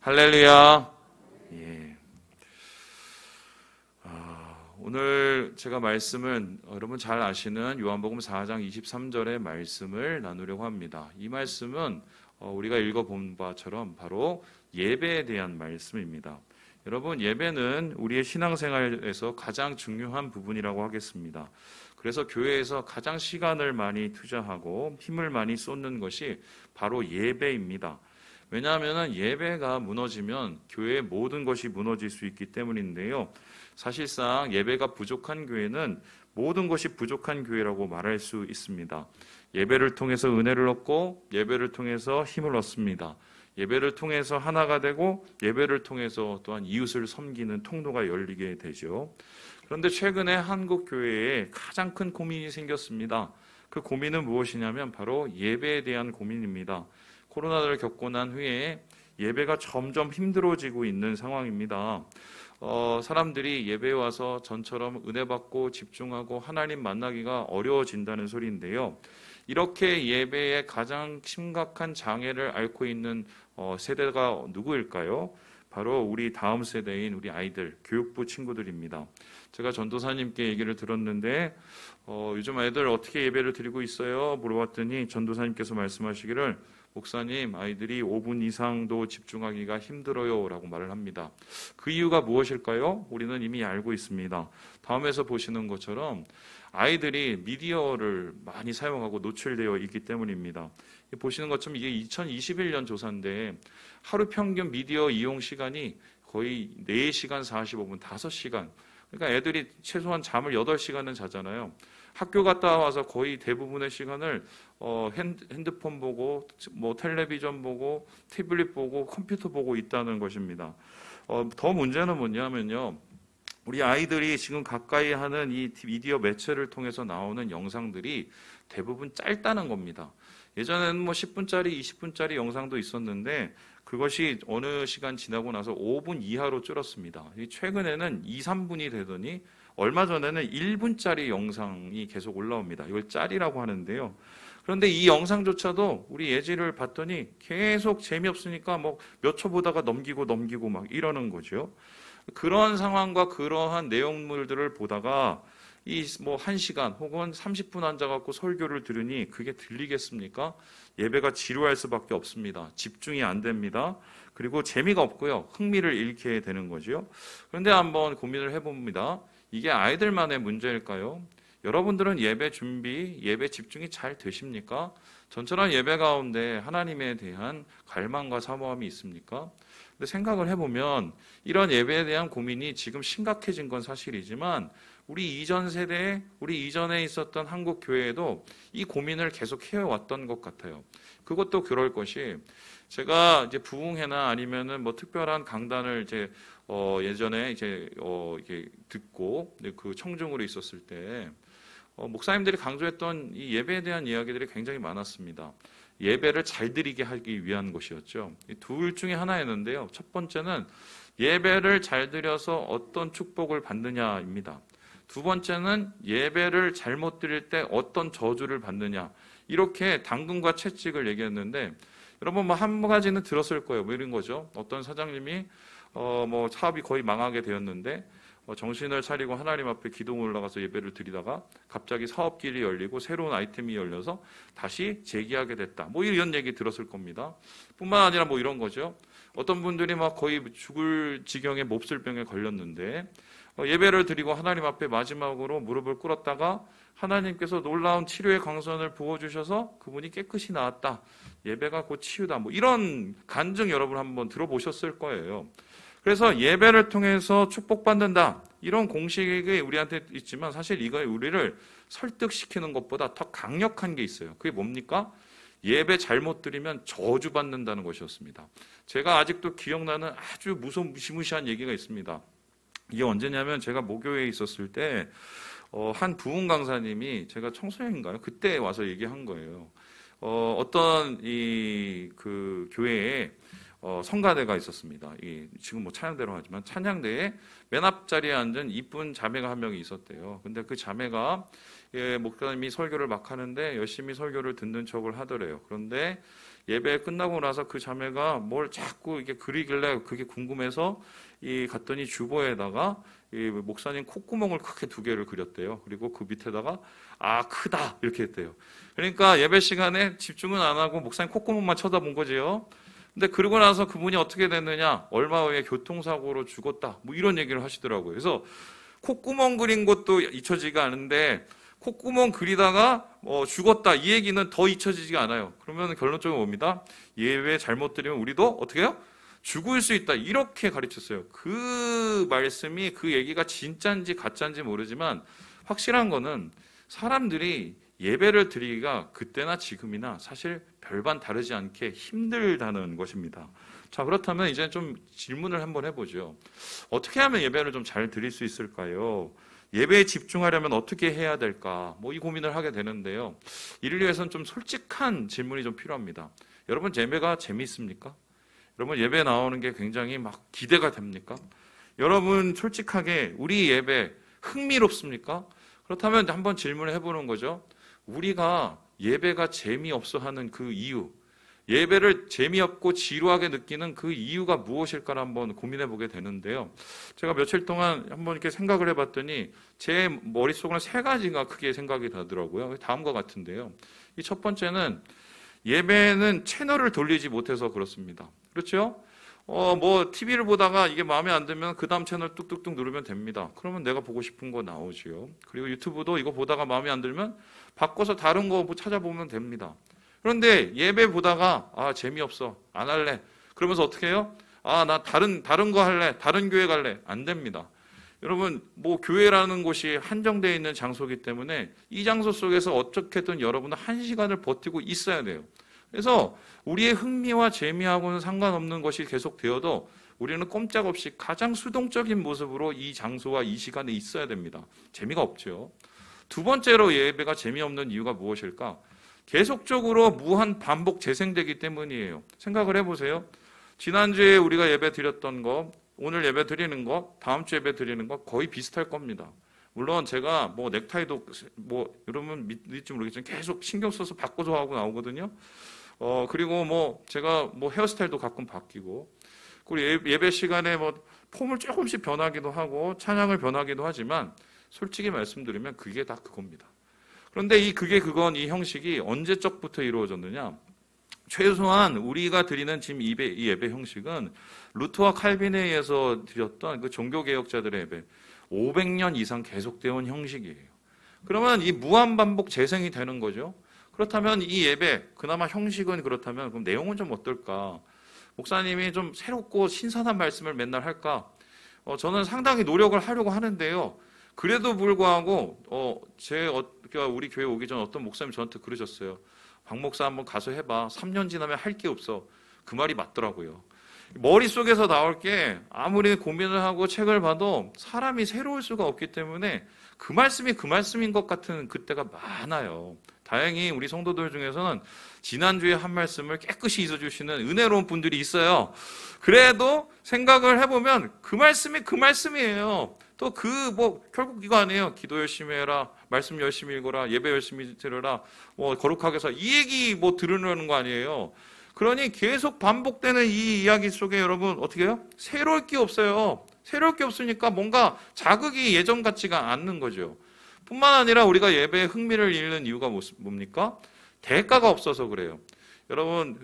할렐루야. 예. 오늘 제가 말씀은 여러분 잘 아시는 요한복음 4장 23절의 말씀을 나누려고 합니다. 이 말씀은 우리가 읽어본 바처럼 바로 예배에 대한 말씀입니다. 여러분, 예배는 우리의 신앙생활에서 가장 중요한 부분이라고 하겠습니다. 그래서 교회에서 가장 시간을 많이 투자하고 힘을 많이 쏟는 것이 바로 예배입니다. 왜냐하면 예배가 무너지면 교회의 모든 것이 무너질 수 있기 때문인데요. 사실상 예배가 부족한 교회는 모든 것이 부족한 교회라고 말할 수 있습니다. 예배를 통해서 은혜를 얻고 예배를 통해서 힘을 얻습니다. 예배를 통해서 하나가 되고 예배를 통해서 또한 이웃을 섬기는 통로가 열리게 되죠. 그런데 최근에 한국 교회에 가장 큰 고민이 생겼습니다. 그 고민은 무엇이냐면 바로 예배에 대한 고민입니다. 코로나를 겪고 난 후에 예배가 점점 힘들어지고 있는 상황입니다. 사람들이 예배에 와서 전처럼 은혜 받고 집중하고 하나님 만나기가 어려워진다는 소리인데요. 이렇게 예배에 가장 심각한 장애를 앓고 있는 세대가 누구일까요? 바로 우리 다음 세대인 우리 아이들, 교육부 친구들입니다. 제가 전도사님께 얘기를 들었는데 요즘 아이들 어떻게 예배를 드리고 있어요? 물어봤더니 전도사님께서 말씀하시기를 목사님, 아이들이 5분 이상도 집중하기가 힘들어요 라고 말을 합니다. 그 이유가 무엇일까요? 우리는 이미 알고 있습니다. 다음에서 보시는 것처럼 아이들이 미디어를 많이 사용하고 노출되어 있기 때문입니다. 보시는 것처럼 이게 2021년 조사인데 하루 평균 미디어 이용 시간이 거의 4시간 45분, 5시간. 그러니까 애들이 최소한 잠을 8시간은 자잖아요. 학교 갔다 와서 거의 대부분의 시간을 핸드폰 보고 텔레비전 보고 태블릿 보고 컴퓨터 보고 있다는 것입니다. 더 문제는 뭐냐면요. 우리 아이들이 지금 가까이 하는 이 미디어 매체를 통해서 나오는 영상들이 대부분 짧다는 겁니다. 예전에는 10분짜리, 20분짜리 영상도 있었는데 그것이 어느 시간 지나고 나서 5분 이하로 줄었습니다. 최근에는 2, 3분이 되더니 얼마 전에는 1분짜리 영상이 계속 올라옵니다. 이걸 짤이라고 하는데요. 그런데 이 영상조차도 우리 예지를 봤더니 계속 재미없으니까 몇 초 보다가 넘기고 막 이러는 거죠. 그런 상황과 그러한 내용물들을 보다가 이 1시간 혹은 30분 앉아갖고 설교를 들으니 그게 들리겠습니까? 예배가 지루할 수밖에 없습니다. 집중이 안 됩니다. 그리고 재미가 없고요. 흥미를 잃게 되는 거죠. 그런데 한번 고민을 해봅니다. 이게 아이들만의 문제일까요? 여러분들은 예배 준비, 예배 집중이 잘 되십니까? 전처럼 예배 가운데 하나님에 대한 갈망과 사모함이 있습니까? 근데 생각을 해보면 이런 예배에 대한 고민이 지금 심각해진 건 사실이지만 우리 이전 세대에, 우리 이전에 있었던 한국 교회에도 이 고민을 계속 해왔던 것 같아요. 그것도 그럴 것이 제가 이제 부흥회나 아니면은 특별한 강단을 예전에 이렇게 듣고 그 청중으로 있었을 때 목사님들이 강조했던 이 예배에 대한 이야기들이 굉장히 많았습니다. 예배를 잘 드리게 하기 위한 것이었죠. 둘 중에 하나였는데요. 첫 번째는 예배를 잘 드려서 어떤 축복을 받느냐입니다. 두 번째는 예배를 잘못 드릴 때 어떤 저주를 받느냐. 이렇게 당근과 채찍을 얘기했는데 여러분 한 가지는 들었을 거예요. 이런 거죠. 어떤 사장님이 사업이 거의 망하게 되었는데 정신을 차리고 하나님 앞에 기도 올라가서 예배를 드리다가 갑자기 사업길이 열리고 새로운 아이템이 열려서 다시 재기하게 됐다. 이런 얘기 들었을 겁니다. 뿐만 아니라 이런 거죠. 어떤 분들이 거의 죽을 지경에 몹쓸 병에 걸렸는데 예배를 드리고 하나님 앞에 마지막으로 무릎을 꿇었다가 하나님께서 놀라운 치료의 강선을 부어주셔서 그분이 깨끗이 나았다. 예배가 곧 치유다. 이런 간증 여러분 한번 들어보셨을 거예요. 그래서 예배를 통해서 축복받는다. 이런 공식이 우리한테 있지만 사실 이거 우리를 설득시키는 것보다 더 강력한 게 있어요. 그게 뭡니까? 예배 잘못 드리면 저주받는다는 것이었습니다. 제가 아직도 기억나는 아주 무시무시한 얘기가 있습니다. 이게 언제냐면 제가 모교회에 있었을 때 한 부흥 강사님이 제가 청소년인가요? 그때 와서 얘기한 거예요. 어떤 그 교회에 성가대가 있었습니다. 지금 찬양대로 하지만 찬양대에 맨 앞자리에 앉은 이쁜 자매가 한 명이 있었대요. 근데 그 자매가 목사님이 설교를 막 하는데 열심히 설교를 듣는 척을 하더래요. 그런데 예배 끝나고 나서 그 자매가 뭘 자꾸 이게 그리길래 그게 궁금해서 갔더니 주보에다가 이 목사님 콧구멍을 크게 2개를 그렸대요. 그리고 그 밑에다가 크다 이렇게 했대요. 그러니까 예배 시간에 집중은 안 하고 목사님 콧구멍만 쳐다본 거지요. 근데 그러고 나서 그분이 어떻게 됐느냐, 얼마 후에 교통사고로 죽었다, 뭐 이런 얘기를 하시더라고요. 그래서 콧구멍 그린 것도 잊혀지지가 않은데 콧구멍 그리다가 죽었다 이 얘기는 더 잊혀지지가 않아요. 그러면 결론적으로 뭡니다. 예배 잘못 드리면 우리도 어떻게 해요? 죽을 수 있다, 이렇게 가르쳤어요. 그 말씀이, 그 얘기가 진짜인지 가짜인지 모르지만 확실한 거는 사람들이 예배를 드리기가 그때나 지금이나 사실 별반 다르지 않게 힘들다는 것입니다. 자, 그렇다면 이제 좀 질문을 한번 해보죠. 어떻게 하면 예배를 좀 잘 드릴 수 있을까요? 예배에 집중하려면 어떻게 해야 될까? 이 고민을 하게 되는데요. 이를 위해서는 좀 솔직한 질문이 좀 필요합니다. 여러분, 예배가 재미있습니까? 여러분, 예배 나오는 게 굉장히 막 기대가 됩니까? 여러분, 솔직하게 우리 예배 흥미롭습니까? 그렇다면 한번 질문을 해보는 거죠. 우리가 예배가 재미없어 하는 그 이유, 예배를 재미없고 지루하게 느끼는 그 이유가 무엇일까 한번 고민해 보게 되는데요. 제가 며칠 동안 한번 이렇게 생각을 해봤더니 제 머릿속으로 3가지가 크게 생각이 나더라고요. 다음과 같은데요. 이 첫 번째는 예배는 채널을 돌리지 못해서 그렇습니다. 그렇죠? TV를 보다가 이게 마음에 안 들면 그 다음 채널 뚝뚝뚝 누르면 됩니다. 그러면 내가 보고 싶은 거 나오지요. 그리고 유튜브도 이거 보다가 마음에 안 들면 바꿔서 다른 거 찾아보면 됩니다. 그런데 예배 보다가 재미없어, 안 할래. 그러면서 어떻게 해요? 나 다른 거 할래, 다른 교회 갈래. 안 됩니다. 여러분, 교회라는 곳이 한정되어 있는 장소이기 때문에 이 장소 속에서 어떻게든 여러분은 1시간을 버티고 있어야 돼요. 그래서 우리의 흥미와 재미하고는 상관없는 것이 계속되어도 우리는 꼼짝없이 가장 수동적인 모습으로 이 장소와 이 시간에 있어야 됩니다. 재미가 없죠. 두 번째로 예배가 재미없는 이유가 무엇일까? 계속적으로 무한 반복 재생되기 때문이에요. 생각을 해보세요. 지난주에 우리가 예배 드렸던 거, 오늘 예배 드리는 거, 다음 주 예배 드리는 거 거의 비슷할 겁니다. 물론 제가 넥타이도 여러분 믿을지 모르겠지만 계속 신경 써서 바꿔서 하고 나오거든요. 그리고 제가 헤어스타일도 가끔 바뀌고, 그리고 예배 시간에 폼을 조금씩 변하기도 하고 찬양을 변하기도 하지만 솔직히 말씀드리면 그게 다 그겁니다. 그런데 이 형식이 언제적부터 이루어졌느냐? 최소한 우리가 드리는 지금 이 예배 형식은 루터와 칼빈에 의해서 드렸던 그 종교개혁자들의 예배 500년 이상 계속되어 온 형식이에요. 그러면 이 무한반복 재생이 되는 거죠. 그렇다면 이 예배, 그나마 형식은 그렇다면 그럼 내용은 좀 어떨까? 목사님이 좀 새롭고 신선한 말씀을 맨날 할까? 저는 상당히 노력을 하려고 하는데요. 그래도 불구하고 우리 교회 오기 전 어떤 목사님이 저한테 그러셨어요. 박 목사 한번 가서 해봐. 3년 지나면 할 게 없어. 그 말이 맞더라고요. 머릿속에서 나올 게 아무리 고민을 하고 책을 봐도 사람이 새로울 수가 없기 때문에 그 말씀이 그 말씀인 것 같은 그때가 많아요. 다행히 우리 성도들 중에서는 지난주에 한 말씀을 깨끗이 잊어주시는 은혜로운 분들이 있어요. 그래도 생각을 해보면 그 말씀이 그 말씀이에요. 또 결국 이거 아니에요. 기도 열심히 해라, 말씀 열심히 읽어라, 예배 열심히 들으라, 거룩하게 사, 이 얘기 들으려는 거 아니에요. 그러니 계속 반복되는 이 이야기 속에 여러분 어떻게 해요? 새로울 게 없어요. 새로울 게 없으니까 뭔가 자극이 예전 같지가 않는 거죠. 뿐만 아니라 우리가 예배에 흥미를 잃는 이유가 뭡니까? 대가가 없어서 그래요. 여러분,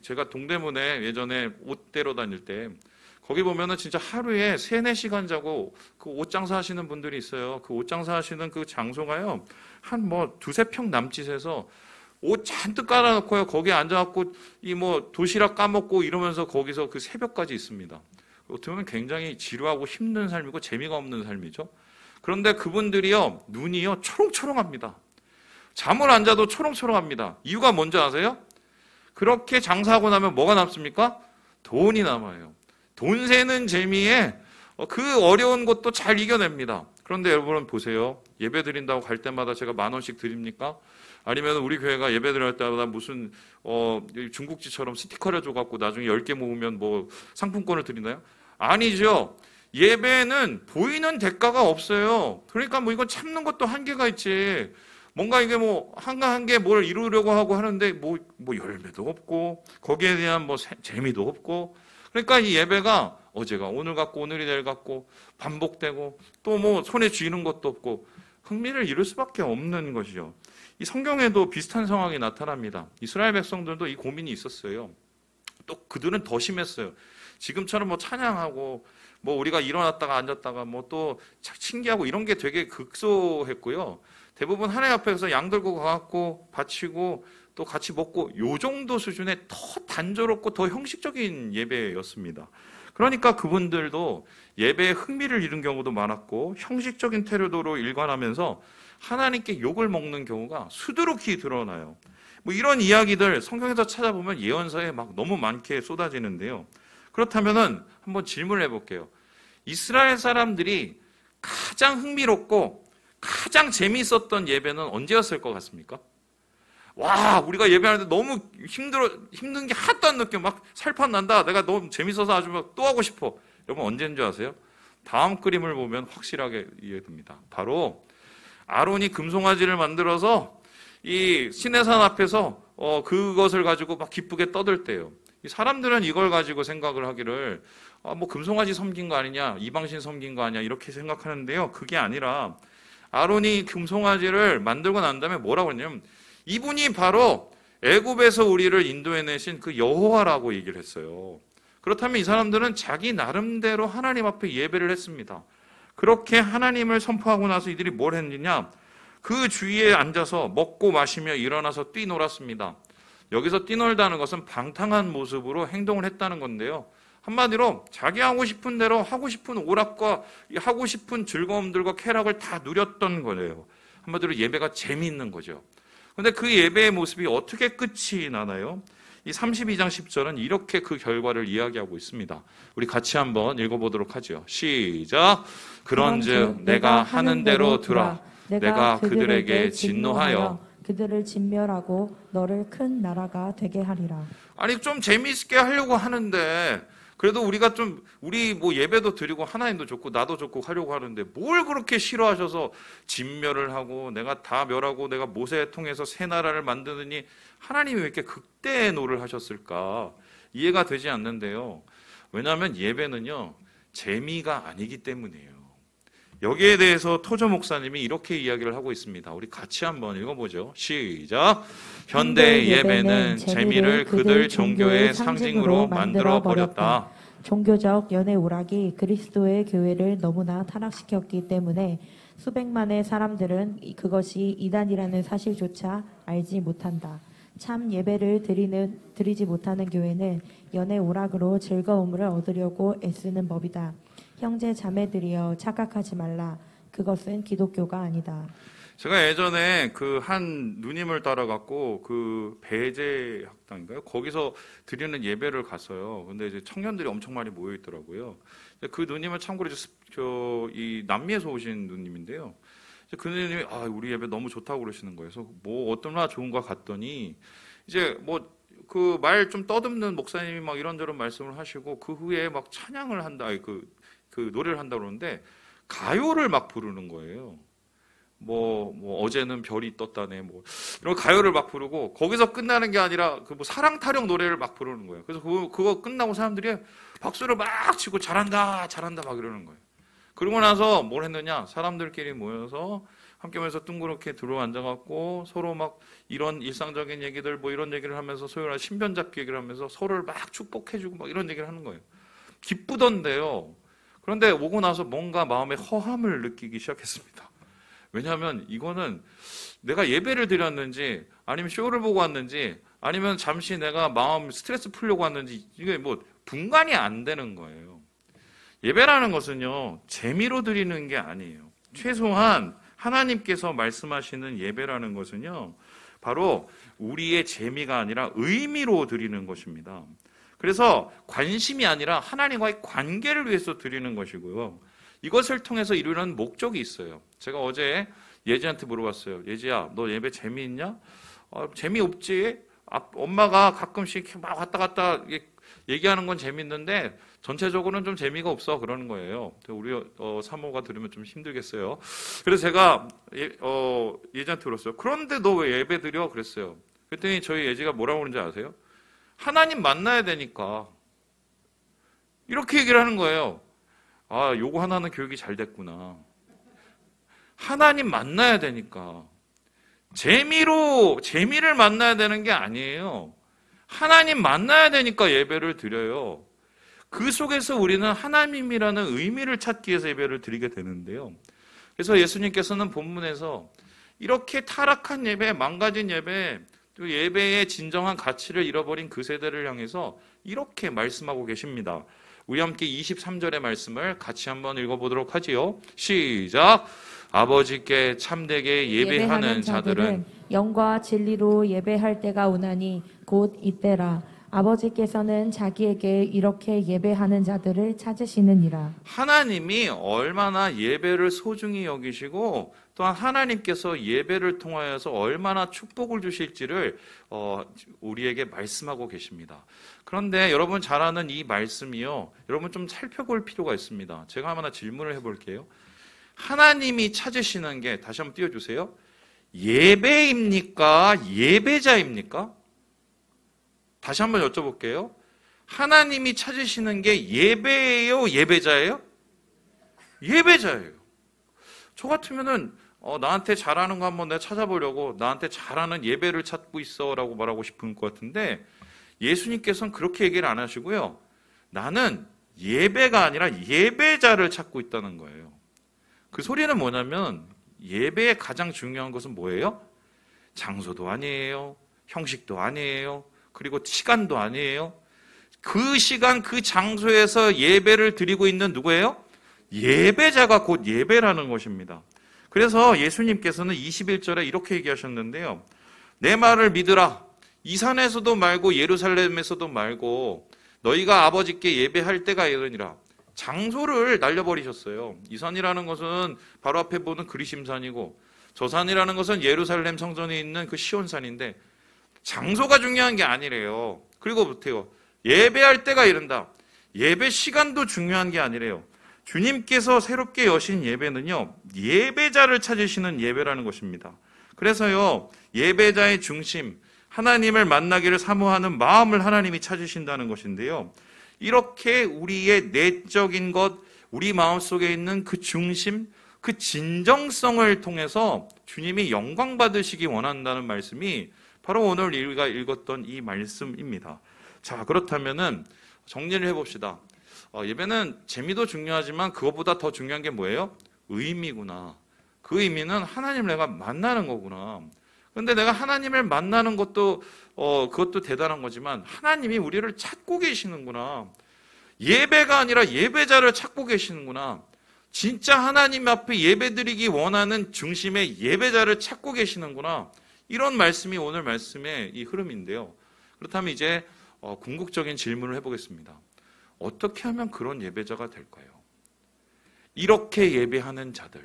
제가 동대문에 예전에 옷 대러 다닐 때 거기 보면은 진짜 하루에 3-4시간 자고 그 옷 장사하시는 분들이 있어요. 그 옷 장사하시는 그 장소가요, 한 2-3평 남짓해서 옷 잔뜩 깔아놓고요. 거기에 앉아갖고 도시락 까먹고 이러면서 거기서 그 새벽까지 있습니다. 어떻게 보면 굉장히 지루하고 힘든 삶이고 재미가 없는 삶이죠. 그런데 그분들이요, 눈이요, 초롱초롱합니다. 잠을 안 자도 초롱초롱합니다. 이유가 뭔지 아세요? 그렇게 장사하고 나면 뭐가 남습니까? 돈이 남아요. 돈 세는 재미에 그 어려운 것도 잘 이겨냅니다. 그런데 여러분 보세요. 예배 드린다고 갈 때마다 제가 10,000원씩 드립니까? 아니면 우리 교회가 예배 드릴 때마다 무슨 중국지처럼 스티커를 줘갖고 나중에 10개 모으면 상품권을 드리나요? 아니죠. 예배는 보이는 대가가 없어요. 그러니까 이건 참는 것도 한계가 있지. 뭔가 이게 뭐 한가한 게 뭘 이루려고 하고 하는데 뭐 열매도 없고 거기에 대한 뭐 재미도 없고, 그러니까 이 예배가 어제가 오늘 같고 오늘이 내일 같고 반복되고 또 뭐 손에 쥐는 것도 없고 흥미를 잃을 수밖에 없는 것이죠. 이 성경에도 비슷한 상황이 나타납니다. 이스라엘 백성들도 이 고민이 있었어요. 또 그들은 더 심했어요. 지금처럼 뭐 찬양하고 뭐 우리가 일어났다가 앉았다가 뭐 또 신기하고 이런 게 되게 극소했고요. 대부분 하나님 앞에서 양 들고 가갖고 바치고 또 같이 먹고 요 정도 수준의 더 단조롭고 더 형식적인 예배였습니다. 그러니까 그분들도 예배에 흥미를 잃은 경우도 많았고 형식적인 태도로 일관하면서 하나님께 욕을 먹는 경우가 수두룩히 드러나요. 뭐 이런 이야기들 성경에서 찾아보면 예언서에 막 너무 많게 쏟아지는데요. 그렇다면은 한번 질문을 해볼게요. 이스라엘 사람들이 가장 흥미롭고 가장 재미있었던 예배는 언제였을 것 같습니까? 와, 우리가 예배하는데 너무 힘든 게 하나도 안 느껴. 막 살판 난다. 내가 너무 재밌어서 아주 막 또 하고 싶어. 여러분 언제인 줄 아세요? 다음 그림을 보면 확실하게 이해됩니다. 바로 아론이 금송아지를 만들어서 이 시내산 앞에서 그것을 가지고 막 기쁘게 떠들 때요. 이 사람들은 이걸 가지고 생각을 하기를 뭐 금송아지 섬긴 거 아니냐, 이방신 섬긴 거 아니냐 이렇게 생각하는데요. 그게 아니라 아론이 금송아지를 만들고 난 다음에 뭐라고 했냐면 이분이 바로 애굽에서 우리를 인도해내신 그 여호와라고 얘기를 했어요. 그렇다면 이 사람들은 자기 나름대로 하나님 앞에 예배를 했습니다. 그렇게 하나님을 선포하고 나서 이들이 뭘 했느냐, 그 주위에 앉아서 먹고 마시며 일어나서 뛰놀았습니다. 여기서 뛰놀다는 것은 방탕한 모습으로 행동을 했다는 건데요. 한마디로 자기 하고 싶은 대로 하고 싶은 오락과 하고 싶은 즐거움들과 쾌락을 다 누렸던 거예요. 한마디로 예배가 재미있는 거죠. 그런데 그 예배의 모습이 어떻게 끝이 나나요? 이 32장 10절은 이렇게 그 결과를 이야기하고 있습니다. 우리 같이 한번 읽어보도록 하죠. 시작. 그런즉 내가 하는 대로 들어 내가 그들에게 진노하여 그들을 진멸하고 너를 큰 나라가 되게 하리라. 아니 좀 재미있게 하려고 하는데 그래도 우리가 좀 우리 뭐 예배도 드리고 하나님도 좋고 나도 좋고 하려고 하는데 뭘 그렇게 싫어하셔서 진멸을 하고 내가 다 멸하고 내가 모세 통해서 새 나라를 만드느니 하나님이 왜 이렇게 극대노를 하셨을까 이해가 되지 않는데요. 왜냐하면 예배는요 재미가 아니기 때문이에요. 여기에 대해서 토저 목사님이 이렇게 이야기를 하고 있습니다. 우리 같이 한번 읽어보죠. 시작. 현대 예배는 재미를 그들 종교의 상징으로 만들어버렸다. 종교적 연애 오락이 그리스도의 교회를 너무나 타락시켰기 때문에 수백만의 사람들은 그것이 이단이라는 사실조차 알지 못한다. 참 예배를 드리지 못하는 교회는 연애 오락으로 즐거움을 얻으려고 애쓰는 법이다. 형제 자매들이여 착각하지 말라. 그것은 기독교가 아니다. 제가 예전에 그 한 누님을 따라갔고 그 배제 학당인가요? 거기서 드리는 예배를 갔어요. 근데 이제 청년들이 엄청 많이 모여 있더라고요. 그 누님은 참고로 이 남미에서 오신 누님인데요. 그 누님이 우리 예배 너무 좋다고 그러시는 거예요. 그래서 뭐 어떠나 좋은가 갔더니 이제 뭐 그 말 좀 떠듬는 목사님이 막 이런저런 말씀을 하시고 그 후에 막 찬양을 한다. 그 노래를 한다 그러는데 가요를 막 부르는 거예요. 뭐 어제는 별이 떴다네 뭐 이런 가요를 막 부르고 거기서 끝나는 게 아니라 그 뭐 사랑 타령 노래를 막 부르는 거예요. 그래서 그거 끝나고 사람들이 박수를 막 치고 잘한다 막 이러는 거예요. 그러고 나서 뭘 했느냐, 사람들끼리 모여서 함께 모여서 둥그렇게 들어 앉아갖고 서로 막 이런 일상적인 얘기들 뭐 이런 얘기를 하면서 소위 말하는 신변잡기 얘기를 하면서 서로를 막 축복해주고 막 이런 얘기를 하는 거예요. 기쁘던데요. 그런데 오고 나서 뭔가 마음에 허함을 느끼기 시작했습니다. 왜냐하면 이거는 내가 예배를 드렸는지 아니면 쇼를 보고 왔는지 아니면 잠시 내가 마음 스트레스 풀려고 왔는지 이게 뭐 분간이 안 되는 거예요. 예배라는 것은요 재미로 드리는 게 아니에요. 최소한 하나님께서 말씀하시는 예배라는 것은요 바로 우리의 재미가 아니라 의미로 드리는 것입니다. 그래서 관심이 아니라 하나님과의 관계를 위해서 드리는 것이고요. 이것을 통해서 이루는 목적이 있어요. 제가 어제 예지한테 물어봤어요. 예지야, 너 예배 재미있냐? 재미없지? 엄마가 가끔씩 막 왔다 갔다 얘기하는 건 재밌는데 전체적으로는 좀 재미가 없어 그러는 거예요. 우리 사모가 들으면 좀 힘들겠어요. 그래서 제가 예지한테 물었어요. 그런데 너 왜 예배 드려? 그랬어요. 그랬더니 저희 예지가 뭐라고 그러는지 아세요? 하나님 만나야 되니까. 이렇게 얘기를 하는 거예요. 아, 요거 하나는 교육이 잘 됐구나. 하나님 만나야 되니까. 재미를 만나야 되는 게 아니에요. 하나님 만나야 되니까 예배를 드려요. 그 속에서 우리는 하나님이라는 의미를 찾기 위해서 예배를 드리게 되는데요. 그래서 예수님께서는 본문에서 이렇게 타락한 예배, 망가진 예배, 또 예배의 진정한 가치를 잃어버린 그 세대를 향해서 이렇게 말씀하고 계십니다. 우리 함께 23절의 말씀을 같이 한번 읽어보도록 하지요. 시작! 아버지께 참되게 예배하는 자들은 영과 진리로 예배할 때가 오나니 곧 이때라. 아버지께서는 자기에게 이렇게 예배하는 자들을 찾으시느니라. 하나님이 얼마나 예배를 소중히 여기시고 또한 하나님께서 예배를 통하여서 얼마나 축복을 주실지를 우리에게 말씀하고 계십니다. 그런데 여러분 잘 아는 이 말씀이요, 여러분 좀 살펴볼 필요가 있습니다. 제가 하나 질문을 해볼게요. 하나님이 찾으시는 게, 다시 한번 띄워주세요. 예배입니까? 예배자입니까? 다시 한번 여쭤볼게요. 하나님이 찾으시는 게 예배예요? 예배자예요? 예배자예요. 저 같으면은 나한테 잘하는 거 한번 내가 찾아보려고 나한테 잘하는 예배를 찾고 있어 라고 말하고 싶은 것 같은데, 예수님께서는 그렇게 얘기를 안 하시고요. 나는 예배가 아니라 예배자를 찾고 있다는 거예요. 그 소리는 뭐냐면 예배의 가장 중요한 것은 뭐예요? 장소도 아니에요. 형식도 아니에요. 그리고 시간도 아니에요. 그 시간, 그 장소에서 예배를 드리고 있는 누구예요? 예배자가 곧 예배라는 것입니다. 그래서 예수님께서는 21절에 이렇게 얘기하셨는데요. 내 말을 믿으라. 이 산에서도 말고 예루살렘에서도 말고 너희가 아버지께 예배할 때가 이르니라. 장소를 날려버리셨어요. 이 산이라는 것은 바로 앞에 보는 그리심산이고, 저 산이라는 것은 예루살렘 성전에 있는 그 시온산인데 장소가 중요한 게 아니래요. 그리고 못해요. 예배할 때가 이른다. 예배 시간도 중요한 게 아니래요. 주님께서 새롭게 여신 예배는요, 예배자를 찾으시는 예배라는 것입니다. 그래서요, 예배자의 중심, 하나님을 만나기를 사모하는 마음을 하나님이 찾으신다는 것인데요. 이렇게 우리의 내적인 것, 우리 마음속에 있는 그 중심, 그 진정성을 통해서 주님이 영광 받으시기 원한다는 말씀이 바로 오늘 우리가 읽었던 이 말씀입니다. 자, 그렇다면은 정리를 해봅시다. 예배는 재미도 중요하지만 그것보다 더 중요한 게 뭐예요? 의미구나. 그 의미는 하나님을 내가 만나는 거구나. 그런데 내가 하나님을 만나는 것도 그것도 대단한 거지만 하나님이 우리를 찾고 계시는구나. 예배가 아니라 예배자를 찾고 계시는구나. 진짜 하나님 앞에 예배드리기 원하는 중심의 예배자를 찾고 계시는구나. 이런 말씀이 오늘 말씀의 이 흐름인데요. 그렇다면 이제 궁극적인 질문을 해보겠습니다. 어떻게 하면 그런 예배자가 될까요? 이렇게 예배하는 자들,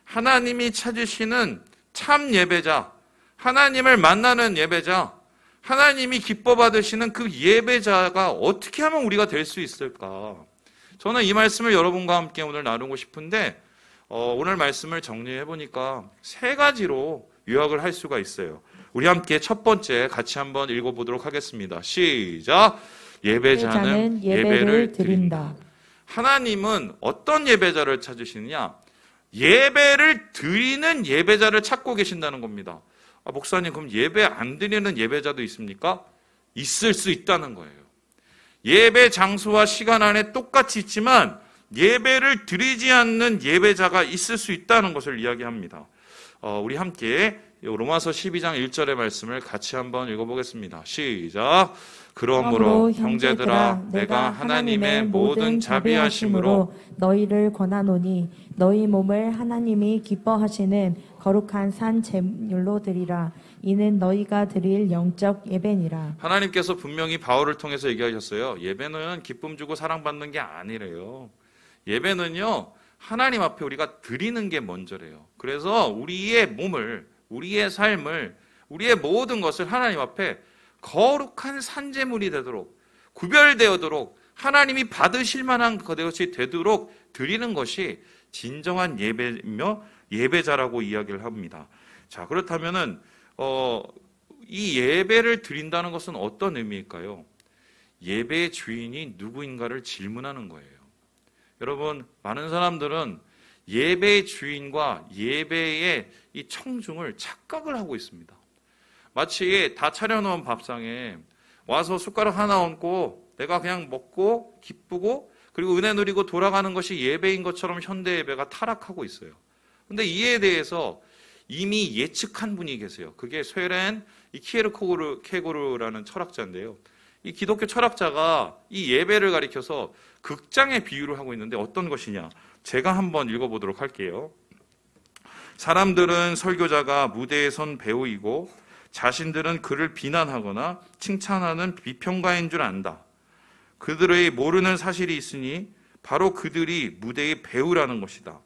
하나님이 찾으시는 참 예배자, 하나님을 만나는 예배자, 하나님이 기뻐 받으시는 그 예배자가 어떻게 하면 우리가 될 수 있을까? 저는 이 말씀을 여러분과 함께 오늘 나누고 싶은데 오늘 말씀을 정리해 보니까 세 가지로 요약을 할 수가 있어요. 우리 함께 첫 번째 같이 한번 읽어보도록 하겠습니다. 시작! 예배자는 예배를 드린다. 하나님은 어떤 예배자를 찾으시느냐? 예배를 드리는 예배자를 찾고 계신다는 겁니다. 목사님, 그럼 예배 안 드리는 예배자도 있습니까? 있을 수 있다는 거예요. 예배 장소와 시간 안에 똑같이 있지만 예배를 드리지 않는 예배자가 있을 수 있다는 것을 이야기합니다. 우리 함께 로마서 12장 1절의 말씀을 같이 한번 읽어보겠습니다. 시작! 그러므로 형제들아, 내가 하나님의 모든 자비하심으로 너희를 권하노니 너희 몸을 하나님이 기뻐하시는 거룩한 산 제물로 드리라. 이는 너희가 드릴 영적 예배니라. 하나님께서 분명히 바울을 통해서 얘기하셨어요. 예배는 기쁨 주고 사랑받는 게 아니래요. 예배는요, 하나님 앞에 우리가 드리는 게 먼저래요. 그래서 우리의 몸을, 우리의 삶을, 우리의 모든 것을 하나님 앞에 거룩한 산제물이 되도록, 구별되도록, 하나님이 받으실 만한 것이 되도록 드리는 것이 진정한 예배며 예배자라고 이야기를 합니다. 자, 그렇다면은 이 예배를 드린다는 것은 어떤 의미일까요? 예배의 주인이 누구인가를 질문하는 거예요. 여러분, 많은 사람들은 예배의 주인과 예배의 이 청중을 착각을 하고 있습니다. 마치 다 차려놓은 밥상에 와서 숟가락 하나 얹고 내가 그냥 먹고 기쁘고 그리고 은혜 누리고 돌아가는 것이 예배인 것처럼 현대 예배가 타락하고 있어요. 그런데 이에 대해서 이미 예측한 분이 계세요. 그게 쇠렌 키에르케고르라는 철학자인데요. 이 기독교 철학자가 이 예배를 가리켜서 극장의 비유를 하고 있는데 어떤 것이냐? 제가 한번 읽어보도록 할게요. 사람들은 설교자가 무대에 선 배우이고 자신들은 그를 비난하거나 칭찬하는 비평가인 줄 안다. 그들의 모르는 사실이 있으니 바로 그들이 무대의 배우라는 것이다.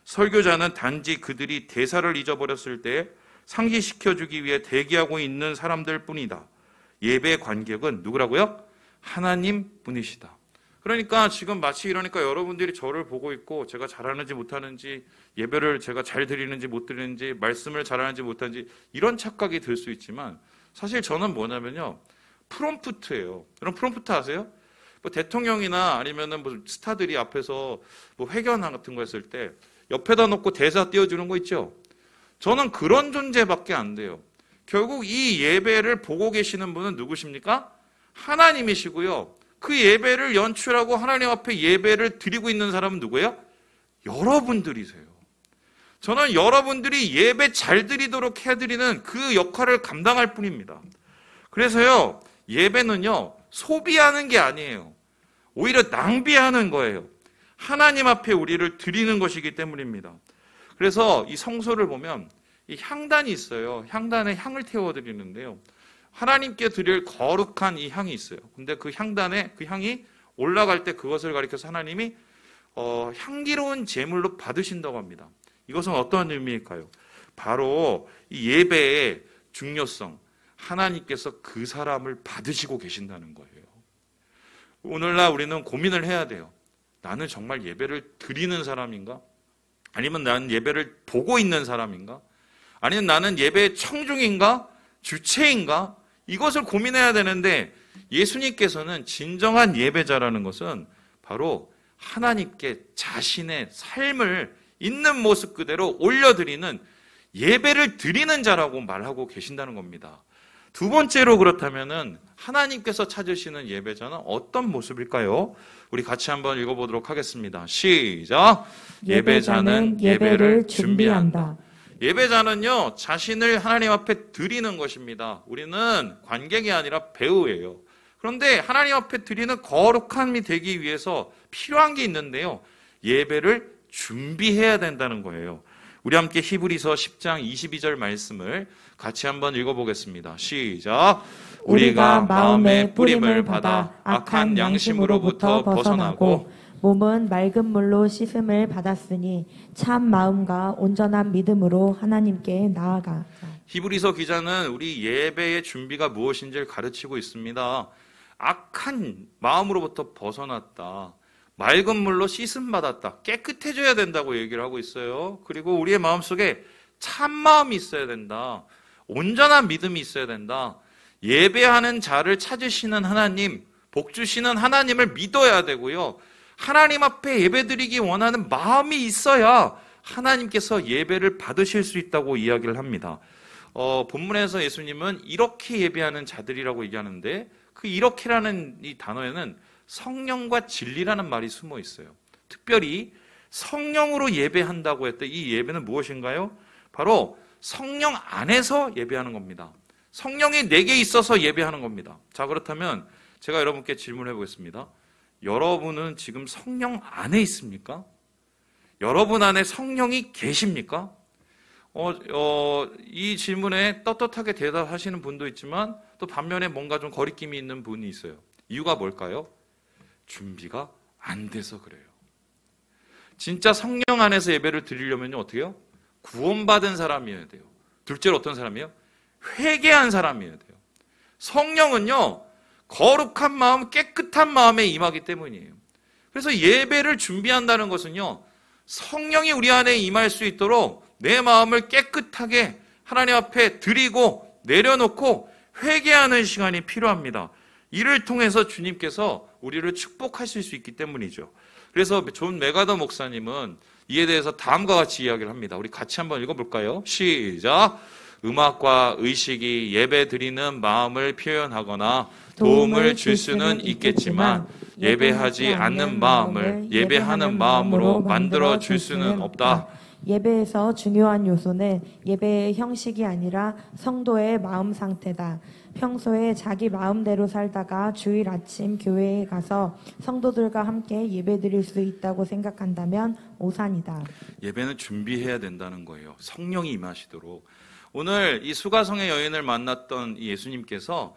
설교자는 단지 그들이 대사를 잊어버렸을 때 상기시켜주기 위해 대기하고 있는 사람들 뿐이다. 예배 관객은 누구라고요? 하나님 분이시다. 그러니까 지금 마치 이러니까 여러분들이 저를 보고 있고 제가 잘하는지 못하는지, 예배를 제가 잘 드리는지 못 드리는지, 말씀을 잘하는지 못하는지 이런 착각이 들 수 있지만 사실 저는 뭐냐면요, 프롬프트예요. 여러분 프롬프트 아세요? 뭐 대통령이나 아니면은 뭐 스타들이 앞에서 뭐 회견 같은 거 했을 때 옆에다 놓고 대사 띄워주는 거 있죠? 저는 그런 존재밖에 안 돼요. 결국 이 예배를 보고 계시는 분은 누구십니까? 하나님이시고요. 그 예배를 연출하고 하나님 앞에 예배를 드리고 있는 사람은 누구예요? 여러분들이세요. 저는 여러분들이 예배 잘 드리도록 해드리는 그 역할을 감당할 뿐입니다. 그래서요, 예배는요, 소비하는 게 아니에요. 오히려 낭비하는 거예요. 하나님 앞에 우리를 드리는 것이기 때문입니다. 그래서 이 성소를 보면 이 향단이 있어요. 향단에 향을 태워드리는데요. 하나님께 드릴 거룩한 이 향이 있어요. 근데 그 향단에 그 향이 올라갈 때 그것을 가리켜서 하나님이 향기로운 제물로 받으신다고 합니다. 이것은 어떤 의미일까요? 바로 이 예배의 중요성, 하나님께서 그 사람을 받으시고 계신다는 거예요. 오늘날 우리는 고민을 해야 돼요. 나는 정말 예배를 드리는 사람인가? 아니면 나는 예배를 보고 있는 사람인가? 아니면 나는 예배의 청중인가? 주체인가? 이것을 고민해야 되는데 예수님께서는 진정한 예배자라는 것은 바로 하나님께 자신의 삶을 있는 모습 그대로 올려드리는 예배를 드리는 자라고 말하고 계신다는 겁니다. 두 번째로 그렇다면은 하나님께서 찾으시는 예배자는 어떤 모습일까요? 우리 같이 한번 읽어보도록 하겠습니다. 시작! 예배자는 예배를 준비한다. 예배자는요, 자신을 하나님 앞에 드리는 것입니다. 우리는 관객이 아니라 배우예요. 그런데 하나님 앞에 드리는 거룩함이 되기 위해서 필요한 게 있는데요. 예배를 준비해야 된다는 거예요. 우리 함께 히브리서 10장 22절 말씀을 같이 한번 읽어보겠습니다. 시작! 우리가 마음의 뿌림을 받아 악한 양심으로부터 벗어나고 몸은 맑은 물로 씻음을 받았으니 참 마음과 온전한 믿음으로 하나님께 나아가자. 히브리서 기자는 우리 예배의 준비가 무엇인지를 가르치고 있습니다. 악한 마음으로부터 벗어났다. 맑은 물로 씻음 받았다. 깨끗해져야 된다고 얘기를 하고 있어요. 그리고 우리의 마음속에 참 마음이 있어야 된다. 온전한 믿음이 있어야 된다. 예배하는 자를 찾으시는 하나님, 복 주시는 하나님을 믿어야 되고요. 하나님 앞에 예배드리기 원하는 마음이 있어야 하나님께서 예배를 받으실 수 있다고 이야기를 합니다. 본문에서 예수님은 이렇게 예배하는 자들이라고 얘기하는데 그 이렇게라는 이 단어에는 성령과 진리라는 말이 숨어 있어요. 특별히 성령으로 예배한다고 했던 이 예배는 무엇인가요? 바로 성령 안에서 예배하는 겁니다. 성령이 내게 있어서 예배하는 겁니다. 자, 그렇다면 제가 여러분께 질문해 보겠습니다. 여러분은 지금 성령 안에 있습니까? 여러분 안에 성령이 계십니까? 이 질문에 떳떳하게 대답하시는 분도 있지만 또 반면에 뭔가 좀 거리낌이 있는 분이 있어요. 이유가 뭘까요? 준비가 안 돼서 그래요. 진짜 성령 안에서 예배를 드리려면요, 어떻게 해요? 구원받은 사람이어야 돼요. 둘째로 어떤 사람이에요? 회개한 사람이어야 돼요. 성령은요, 거룩한 마음, 깨끗한 마음에 임하기 때문이에요. 그래서 예배를 준비한다는 것은요, 성령이 우리 안에 임할 수 있도록 내 마음을 깨끗하게 하나님 앞에 드리고 내려놓고 회개하는 시간이 필요합니다. 이를 통해서 주님께서 우리를 축복하실 수 있기 때문이죠. 그래서 존 메가더 목사님은 이에 대해서 다음과 같이 이야기를 합니다. 우리 같이 한번 읽어볼까요? 시작! 음악과 의식이 예배 드리는 마음을 표현하거나 도움을 줄 수는 있겠지만 예배하지 않는 마음을 예배하는 마음으로 만들어 줄 수는 없다. 예배에서 중요한 요소는 예배의 형식이 아니라 성도의 마음 상태다. 평소에 자기 마음대로 살다가 주일 아침 교회에 가서 성도들과 함께 예배드릴 수 있다고 생각한다면 오산이다. 예배는 준비해야 된다는 거예요. 성령이 임하시도록. 오늘 이 수가성의 여인을 만났던 이 예수님께서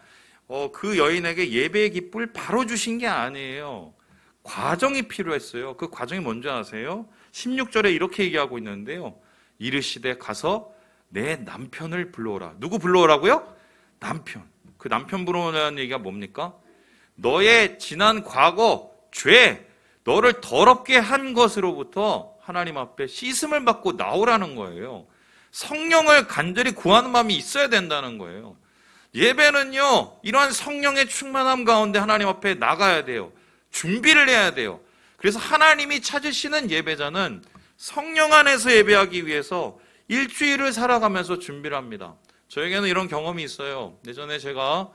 그 여인에게 예배의 기쁨을 바로 주신 게 아니에요. 과정이 필요했어요. 그 과정이 뭔지 아세요? 16절에 이렇게 얘기하고 있는데요. 이르시되 가서 내 남편을 불러오라. 누구 불러오라고요? 남편. 그 남편 불러오라는 얘기가 뭡니까? 너의 지난 과거, 죄, 너를 더럽게 한 것으로부터 하나님 앞에 씻음을 받고 나오라는 거예요. 성령을 간절히 구하는 마음이 있어야 된다는 거예요. 예배는요, 이러한 성령의 충만함 가운데 하나님 앞에 나가야 돼요. 준비를 해야 돼요. 그래서 하나님이 찾으시는 예배자는 성령 안에서 예배하기 위해서 일주일을 살아가면서 준비를 합니다. 저에게는 이런 경험이 있어요. 예전에 제가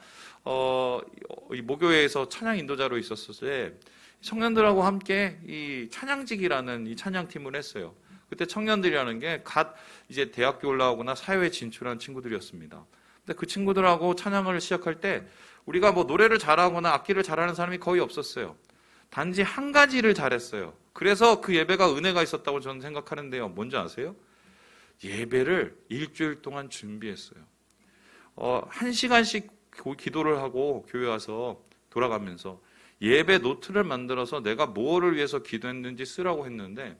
이 모교회에서 찬양 인도자로 있었을 때 청년들하고 함께 이 찬양직이라는 이 찬양팀을 했어요. 그때 청년들이라는 게 갓 이제 대학교 올라오거나 사회에 진출한 친구들이었습니다. 근데 그 친구들하고 찬양을 시작할 때 우리가 뭐 노래를 잘하거나 악기를 잘하는 사람이 거의 없었어요. 단지 한 가지를 잘했어요. 그래서 그 예배가 은혜가 있었다고 저는 생각하는데요. 뭔지 아세요? 예배를 일주일 동안 준비했어요. 1시간씩 기도를 하고 교회 와서 돌아가면서 예배 노트를 만들어서 내가 뭐를 위해서 기도했는지 쓰라고 했는데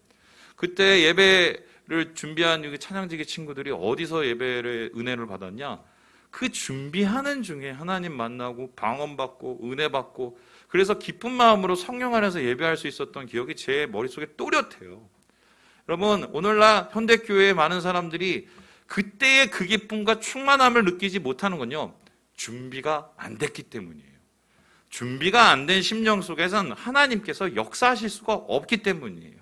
그때 예배를 준비한 찬양직의 친구들이 어디서 예배를 은혜를 받았냐? 그 준비하는 중에 하나님 만나고 방언받고 은혜 받고 그래서 기쁜 마음으로 성령 안에서 예배할 수 있었던 기억이 제 머릿속에 또렷해요. 여러분, 오늘날 현대교회의 많은 사람들이 그때의 그 기쁨과 충만함을 느끼지 못하는 건요, 준비가 안 됐기 때문이에요. 준비가 안 된 심령 속에서는 하나님께서 역사하실 수가 없기 때문이에요.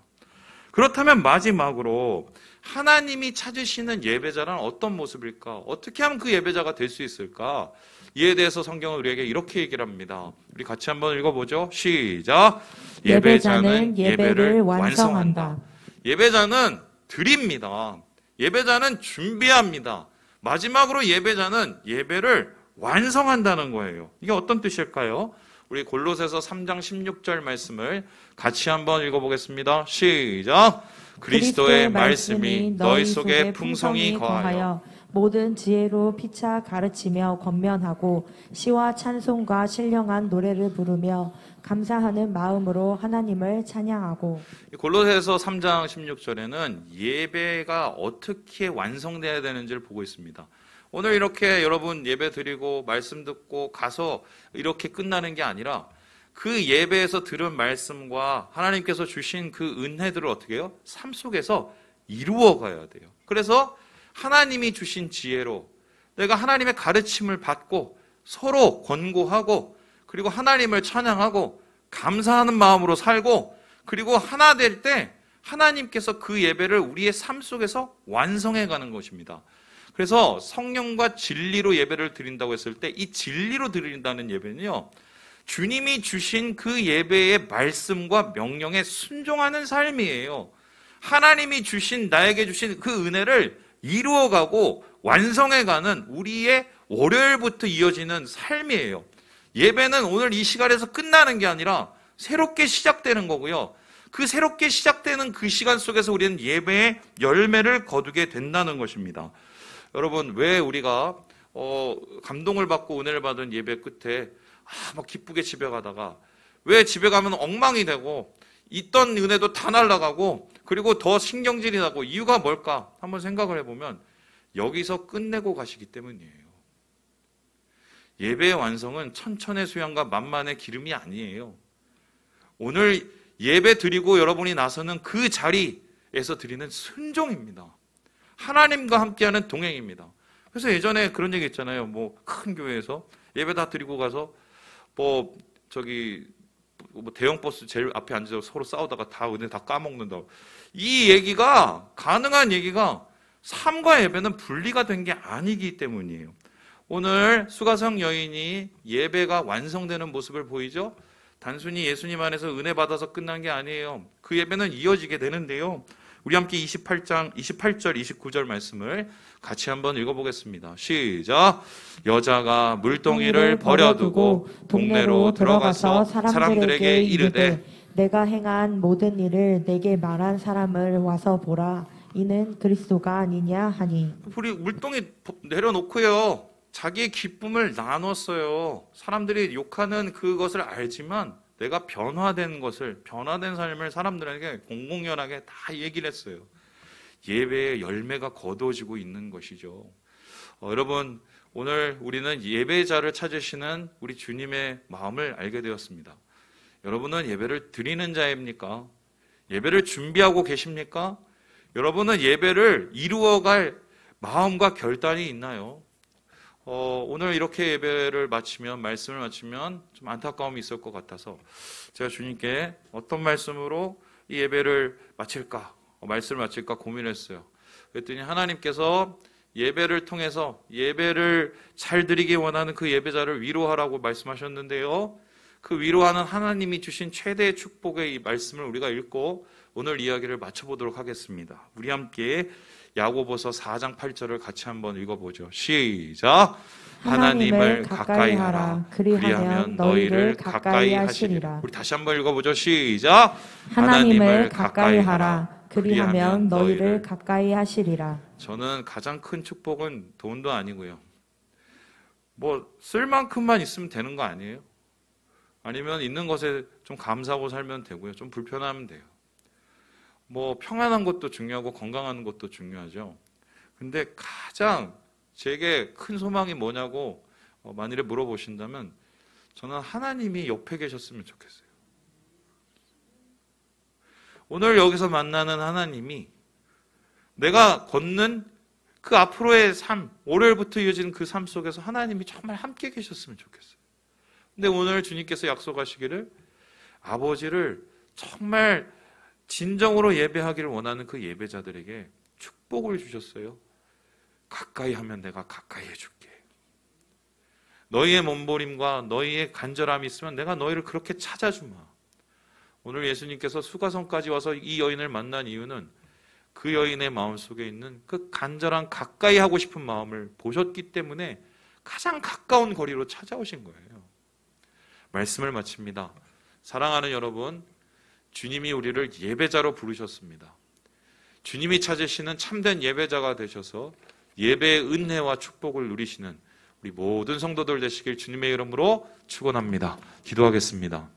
그렇다면 마지막으로 하나님이 찾으시는 예배자란 어떤 모습일까? 어떻게 하면 그 예배자가 될 수 있을까? 이에 대해서 성경은 우리에게 이렇게 얘기를 합니다. 우리 같이 한번 읽어보죠. 시작! 예배자는 예배를 완성한다. 예배자는 드립니다. 예배자는 준비합니다. 마지막으로 예배자는 예배를 완성한다는 거예요. 이게 어떤 뜻일까요? 우리 골로새서 3장 16절 말씀을 같이 한번 읽어보겠습니다. 시작! 그리스도의 말씀이 너희 속에 풍성히 거하여 모든 지혜로 피차 가르치며 권면하고 시와 찬송과 신령한 노래를 부르며 감사하는 마음으로 하나님을 찬양하고. 골로새서 3장 16절에는 예배가 어떻게 완성돼야 되는지를 보고 있습니다. 오늘 이렇게 여러분 예배 드리고 말씀 듣고 가서 이렇게 끝나는 게 아니라 그 예배에서 들은 말씀과 하나님께서 주신 그 은혜들을 어떻게 해요? 삶 속에서 이루어 가야 돼요. 그래서 하나님이 주신 지혜로 내가 하나님의 가르침을 받고 서로 권고하고 그리고 하나님을 찬양하고 감사하는 마음으로 살고 그리고 하나 될 때 하나님께서 그 예배를 우리의 삶 속에서 완성해 가는 것입니다. 그래서 성령과 진리로 예배를 드린다고 했을 때 이 진리로 드린다는 예배는요, 주님이 주신 그 예배의 말씀과 명령에 순종하는 삶이에요. 하나님이 주신 나에게 주신 그 은혜를 이루어가고 완성해가는 우리의 월요일부터 이어지는 삶이에요. 예배는 오늘 이 시간에서 끝나는 게 아니라 새롭게 시작되는 거고요. 그 새롭게 시작되는 그 시간 속에서 우리는 예배의 열매를 거두게 된다는 것입니다. 여러분, 왜 우리가 감동을 받고 은혜를 받은 예배 끝에 막 기쁘게 집에 가다가 왜 집에 가면 엉망이 되고 있던 은혜도 다 날아가고 그리고 더 신경질이 나고 이유가 뭘까? 한번 생각을 해보면 여기서 끝내고 가시기 때문이에요. 예배의 완성은 천천의 수양과 만만의 기름이 아니에요. 오늘 예배 드리고 여러분이 나서는 그 자리에서 드리는 순종입니다. 하나님과 함께하는 동행입니다. 그래서 예전에 그런 얘기 있잖아요. 뭐 큰 교회에서 예배 다 드리고 가서 뭐 대형 버스 제일 앞에 앉아서 서로 싸우다가 다 은혜 다 까먹는다. 이 얘기가 가능한 얘기가 삶과 예배는 분리가 된 게 아니기 때문이에요. 오늘 수가성 여인이 예배가 완성되는 모습을 보이죠? 단순히 예수님 안에서 은혜 받아서 끝난 게 아니에요. 그 예배는 이어지게 되는데요. 우리 함께 28절, 29절 말씀을 같이 한번 읽어보겠습니다. 시작! 여자가 물동이를 버려두고 동네로 들어가서 사람들에게 이르되 내가 행한 모든 일을 내게 말한 사람을 와서 보라. 이는 그리스도가 아니냐 하니. 우리 물동이 내려놓고요. 자기의 기쁨을 나눴어요. 사람들이 욕하는 그것을 알지만 내가 변화된 삶을 사람들에게 공공연하게 다 얘기를 했어요. 예배의 열매가 거둬지고 있는 것이죠. 여러분, 오늘 우리는 예배자를 찾으시는 우리 주님의 마음을 알게 되었습니다. 여러분은 예배를 드리는 자입니까? 예배를 준비하고 계십니까? 여러분은 예배를 이루어갈 마음과 결단이 있나요? 오늘 이렇게 예배를 마치면, 말씀을 마치면 좀 안타까움이 있을 것 같아서 제가 주님께 어떤 말씀으로 이 예배를 마칠까, 말씀을 마칠까 고민했어요. 그랬더니 하나님께서 예배를 통해서 예배를 잘 드리기 원하는 그 예배자를 위로하라고 말씀하셨는데요. 그 위로하는 하나님이 주신 최대의 축복의 이 말씀을 우리가 읽고 오늘 이야기를 마쳐보도록 하겠습니다. 우리 함께 야고보서 4장 8절을 같이 한번 읽어보죠. 시작! 하나님을 가까이 하라. 그리하면 너희를 가까이 하시리라. 우리 다시 한번 읽어보죠. 시작! 하나님을 가까이 하라. 그리하면 너희를 가까이 하시리라. 저는 가장 큰 축복은 돈도 아니고요. 뭐 쓸 만큼만 있으면 되는 거 아니에요? 아니면 있는 것에 좀 감사하고 살면 되고요. 좀 불편하면 돼요. 뭐 평안한 것도 중요하고 건강한 것도 중요하죠. 근데 가장 제게 큰 소망이 뭐냐고 만일에 물어보신다면 저는 하나님이 옆에 계셨으면 좋겠어요. 오늘 여기서 만나는 하나님이 내가 걷는 그 앞으로의 삶, 월요일부터 이어지는 그 삶 속에서 하나님이 정말 함께 계셨으면 좋겠어요. 근데 오늘 주님께서 약속하시기를 아버지를 정말 진정으로 예배하기를 원하는 그 예배자들에게 축복을 주셨어요. 가까이 하면 내가 가까이 해줄게. 너희의 몸부림과 너희의 간절함이 있으면 내가 너희를 그렇게 찾아주마. 오늘 예수님께서 수가성까지 와서 이 여인을 만난 이유는 그 여인의 마음속에 있는 그 간절한 가까이 하고 싶은 마음을 보셨기 때문에 가장 가까운 거리로 찾아오신 거예요. 말씀을 마칩니다. 사랑하는 여러분, 주님이 우리를 예배자로 부르셨습니다. 주님이 찾으시는 참된 예배자가 되셔서 예배의 은혜와 축복을 누리시는 우리 모든 성도들 되시길 주님의 이름으로 축원합니다. 기도하겠습니다.